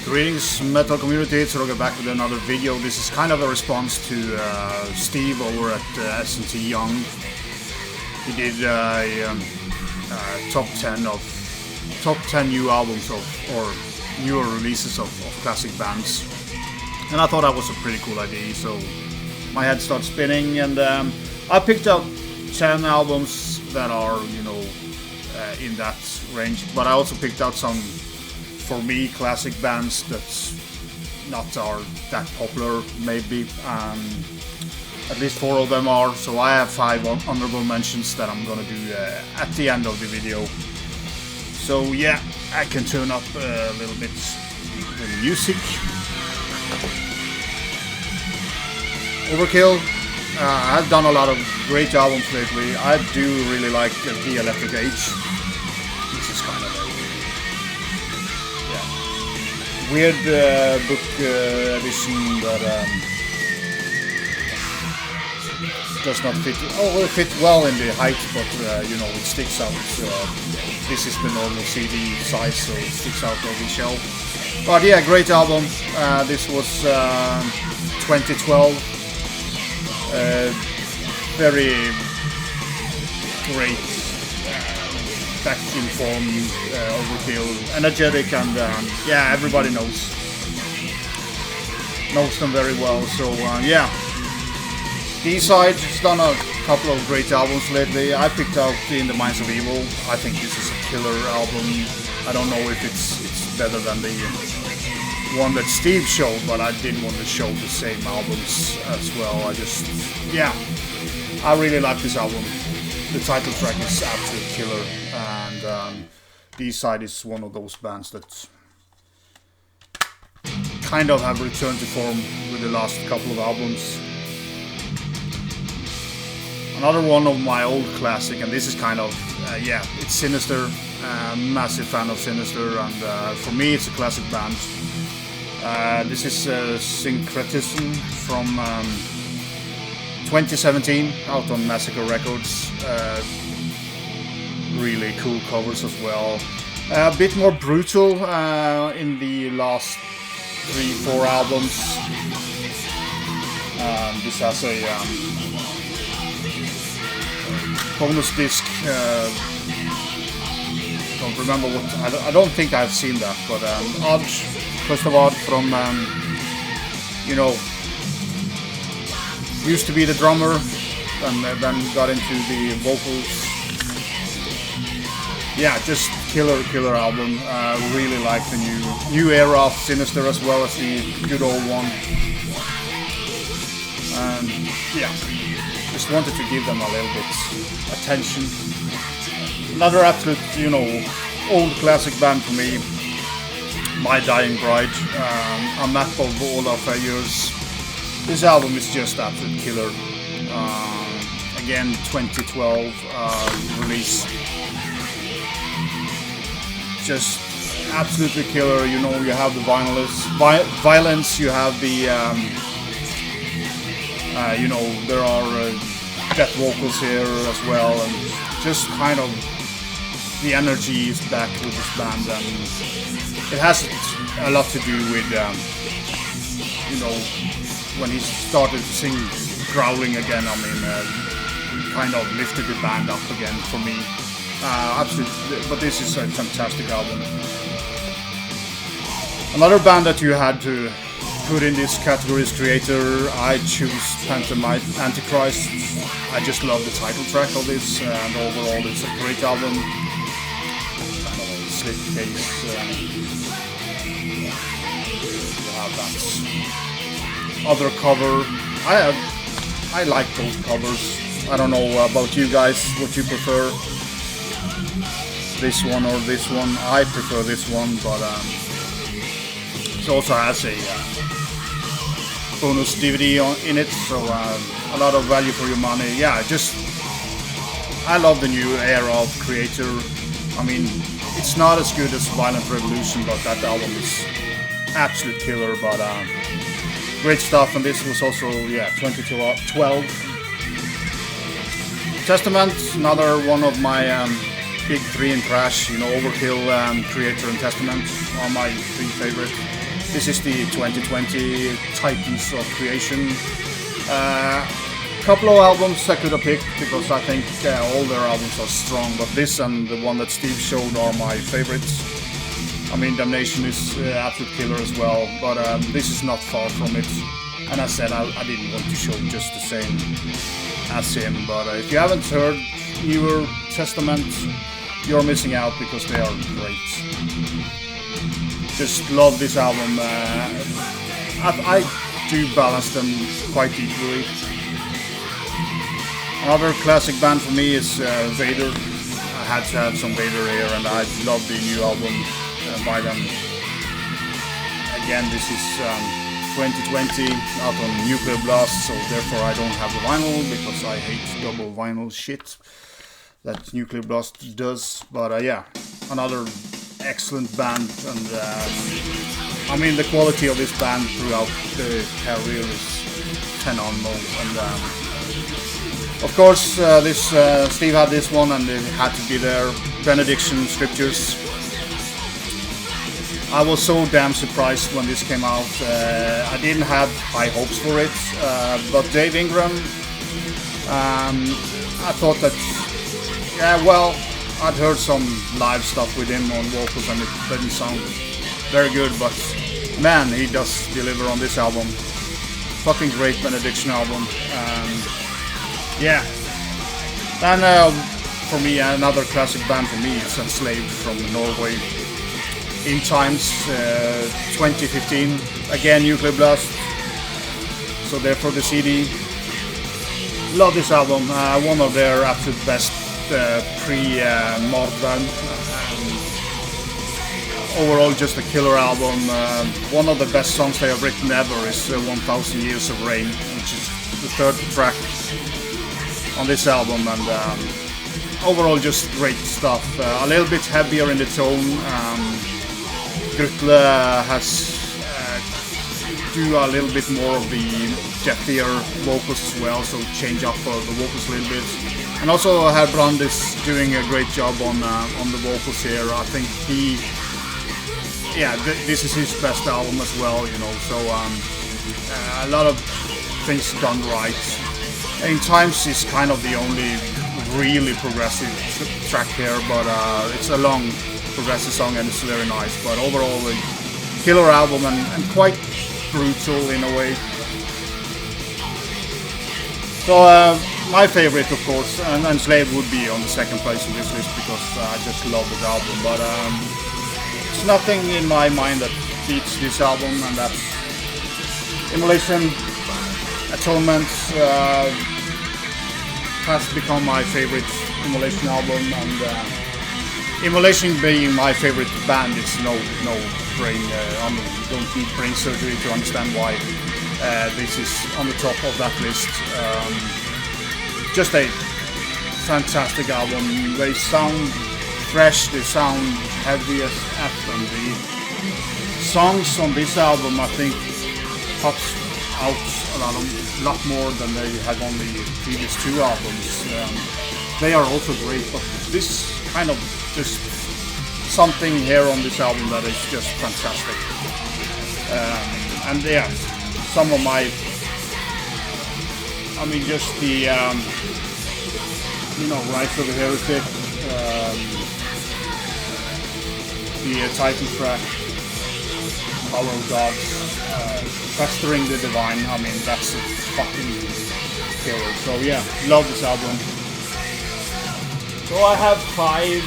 Greetings metal community, so I'll get back with another video. This is kind of a response to Steve over at S&T Young. He did a top 10 new albums or newer releases of classic bands, and I thought that was a pretty cool idea, so my head started spinning, and I picked out 10 albums that are, you know, in that range, but I also picked out some, for me, classic bands that's not are that popular, maybe. At least 4 of them are, so I have 5 honorable mentions that I'm gonna do at the end of the video. So yeah, I can turn up a little bit the music. Overkill. I've done a lot of great albums lately. I do really like The Electric Age. This is kind of a weird book edition that does not fit. Oh, well, it fits well in the height, but you know, it sticks out. This is the normal CD size, so it sticks out of the shelf. But yeah, great album. This was 2012. Very great, back in form, Overkill, energetic, and yeah, everybody knows them very well. So yeah, Deicide has done a couple of great albums lately. I picked out In the Minds of Evil. I think this is a killer album. I don't know if it's better than the one that Steve showed, but I didn't want to show the same albums as well. Yeah, I really like this album. The title track is absolute killer, and Deicide is one of those bands that kind of have returned to form with the last couple of albums. Another one of my old classic, and this is kind of, yeah, it's Sinister. Massive fan of Sinister, and for me it's a classic band. This is Syncretism from 2017, out on Massacre Records. Really cool covers as well. A bit more brutal in the last 3-4 albums. This has a bonus disc. Don't remember what. I don't think I've seen that, but Odd, first of all, from you know, used to be the drummer, and then got into the vocals. Yeah, just killer album. Really like the new era of Sinister as well as the good old one. And yeah, just wanted to give them a little bit attention. Another absolute, you know, old classic band for me, My Dying Bride, a map of all our failures. This album is just absolute killer. Again, 2012 release. Just absolutely killer. You know, you have the violence, you have the, you know, there are death vocals here as well, and just kind of the energy is back with this band, and it has a lot to do with, you know, when he started to sing growling again. I mean, kind of lifted the band up again for me. Absolutely, but this is a fantastic album. Another band that you had to put in this category is Kreator. I choose Antichrist. I just love the title track of this, and overall it's a great album. Kind of a slipcase. You have that other cover. I like those covers. I don't know about you guys, what you prefer. This one or this one. I prefer this one, but it also has a bonus DVD in it, so a lot of value for your money. Yeah, I love the new era of Kreator. I mean, it's not as good as Violent Revolution, but that album is absolute killer. But great stuff, and this was also, yeah, 2012. Testament, another one of my big 3 in Crash. You know, Overkill, Kreator, and Testament are my 3 favorite. This is the 2020 Titans of Creation. Couple of albums I could have picked because I think all their albums are strong, but this and the one that Steve showed are my favorites. I mean, Damnation is absolute killer as well, but this is not far from it. And I said I didn't want to show just the same as him, but if you haven't heard Newer Testament, you're missing out because they are great. Just love this album. I do balance them quite equally. Another classic band for me is Vader. I had to have some Vader here, and I love the new album by them. Again, this is 2020 out on Nuclear Blast, so therefore I don't have the vinyl because I hate double vinyl shit that Nuclear Blast does. But yeah, another excellent band, and I mean the quality of this band throughout the career is phenomenal. And of course, Steve had this one, and it had to be there. Benediction Scriptures. I was so damn surprised when this came out. I didn't have high hopes for it, but Dave Ingram, I thought that, yeah, well, I'd heard some live stuff with him on vocals and it didn't sound very good, but man, he does deliver on this album. Fucking great Benediction album. Yeah. And for me, another classic band for me is Enslaved from Norway. In Times 2015, again Nuclear Blast, so therefore the CD. Love this album, one of their absolute best pre-mod band. Overall just a killer album. One of the best songs they have written ever is 1000 Years of Rain, which is the third track on this album, and overall just great stuff. A little bit heavier in the tone. Grutle has do a little bit more of the deathier vocals as well, so change up the vocals a little bit. And also Herbrand is doing a great job on the vocals here. I think this is his best album as well, you know. So a lot of things done right. In Times is kind of the only really progressive track here, but it's a long progressive song and it's very nice, but overall a killer album and quite brutal in a way. So my favorite, of course, and Enslaved would be on the second place in this list because I just love the album, but it's nothing in my mind that beats this album, and that's Immolation. Atonement has become my favorite Immolation album, and Immolation being my favorite band is no brain. Don't need brain surgery to understand why this is on the top of that list. Just a fantastic album. They sound fresh, they sound heavy as F, and the songs on this album I think pops out a lot more than they had on the previous two albums. They are also great, but this kind of just something here on this album that is just fantastic. And yeah, some of my, I mean, just the Rise of the Heretic, the Titan track, Power of God, Festering the Divine. I mean, that's a fucking killer. So yeah, love this album. So I have 5.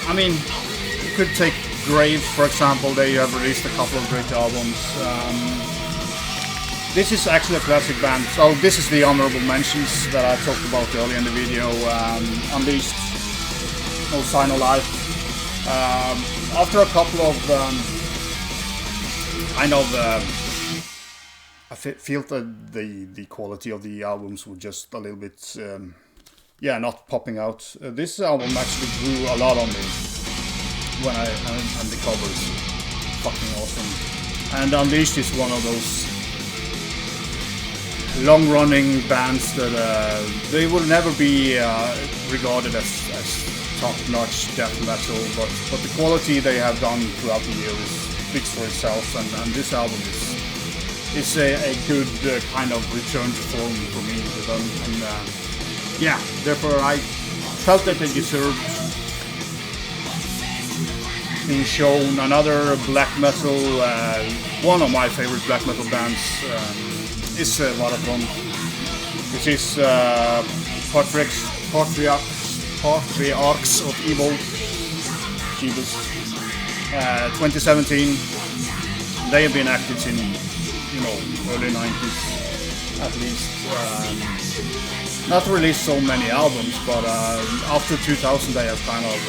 You could take Grave, for example. They have released a couple of great albums. This is actually a classic band. So this is the honorable mentions that I talked about earlier in the video. Unleashed, No Sign of Life. After a couple of I feel that the quality of the albums were just a little bit not popping out. This album actually grew a lot on me when and the covers fucking awesome. And Unleashed is one of those long-running bands that they will never be regarded as top-notch death metal, but the quality they have done throughout the year speaks for itself, and this album is a good kind of return to form for me with them, and yeah, therefore I felt that they deserved being shown. Another black metal, one of my favorite black metal bands is Varathron, which is Patriarchs of Evil, 2017. They have been active in, early 90s at least. Not released so many albums, but after 2000 they have kind of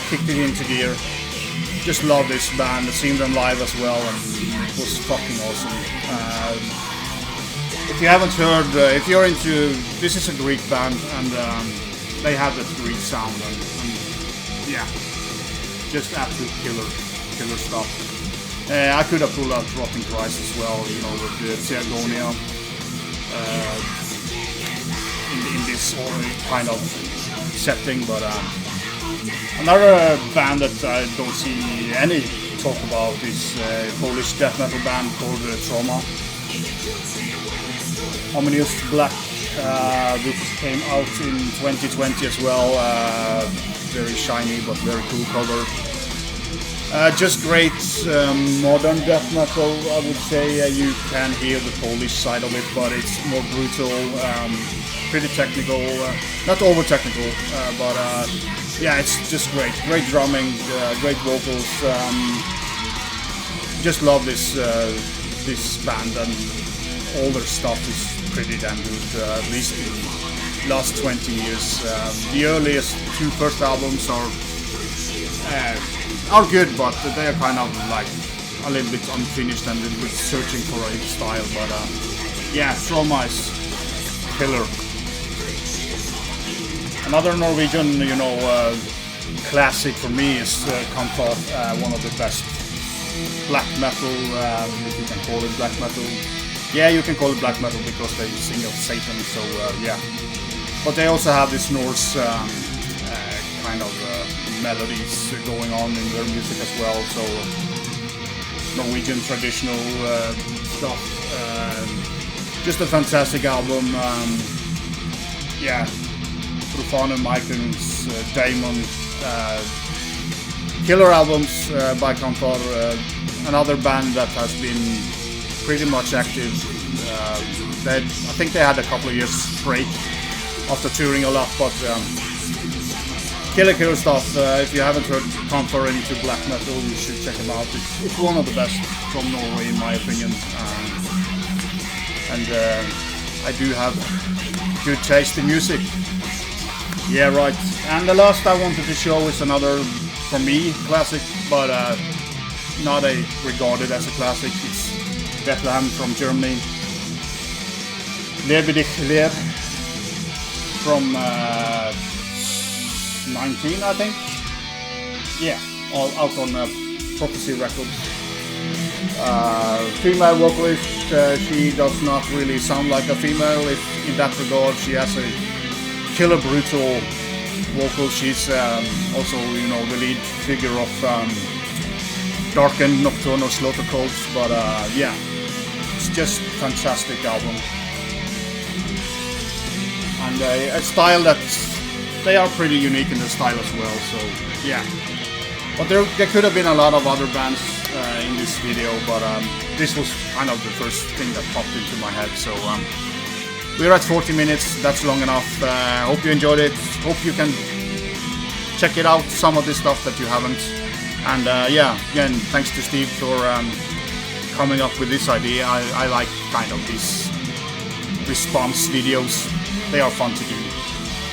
kicked it into gear. Just love this band. I've seen them live as well, and it was fucking awesome. If you haven't heard, if you're into, this is a Greek band, and they have that Greek sound, and yeah, just absolute killer stuff. I could have pulled out Rotting Christ as well, with the Theagonia in this kind of setting, but another band that I don't see any talk about is a Polish death metal band called Trauma. Ominous Black, which came out in 2020 as well. Very shiny but very cool cover. Just great modern death metal, I would say. You can hear the Polish side of it, but it's more brutal, pretty technical, not over technical, but yeah, it's just great drumming, great vocals. Just love this band, and all their stuff is pretty damn good, at least in the last 20 years. The earliest two first albums are good, but they are kind of like a little bit unfinished and a little bit searching for a style. But yeah, Trauma is killer. Another Norwegian, classic for me is Kampfar, one of the best black metal, if you can call it black metal. Yeah, you can call it black metal because they sing of Satan, so yeah. But they also have this Norse kind of melodies going on in their music as well, so Norwegian traditional stuff. Just a fantastic album. Yeah, Profan and Michael's Daemon. Killer albums by Kampfar. Another band that has been pretty much active. I think they had a couple of years break after touring a lot, but killer stuff. If you haven't heard Kampfar into black metal, you should check them out. It's one of the best from Norway, in my opinion. And I do have good taste in music. Yeah, right. And the last I wanted to show is another, for me, classic, but not regarded as a classic. It's Bethlehem from Germany. Lebe, Dich, Leer from 19, I think. Yeah, all out on Prophecy Records. Female vocalist. She does not really sound like a female. In that regard, she has a killer brutal vocal. She's also, the lead figure of Darkened Nocturnal Slaughter Cults. But yeah, it's just fantastic album. And a style that they are pretty unique in their style as well. So yeah, but there could have been a lot of other bands in this video, but this was kind of the first thing that popped into my head. So we're at 40 minutes. That's long enough. Hope you enjoyed it. Hope you can check it out, some of this stuff that you haven't. And yeah, again, thanks to Steve for coming up with this idea. I like kind of these response videos. They are fun to do.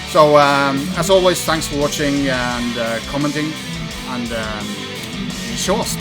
So as always, thanks for watching and commenting, and vi kjøres.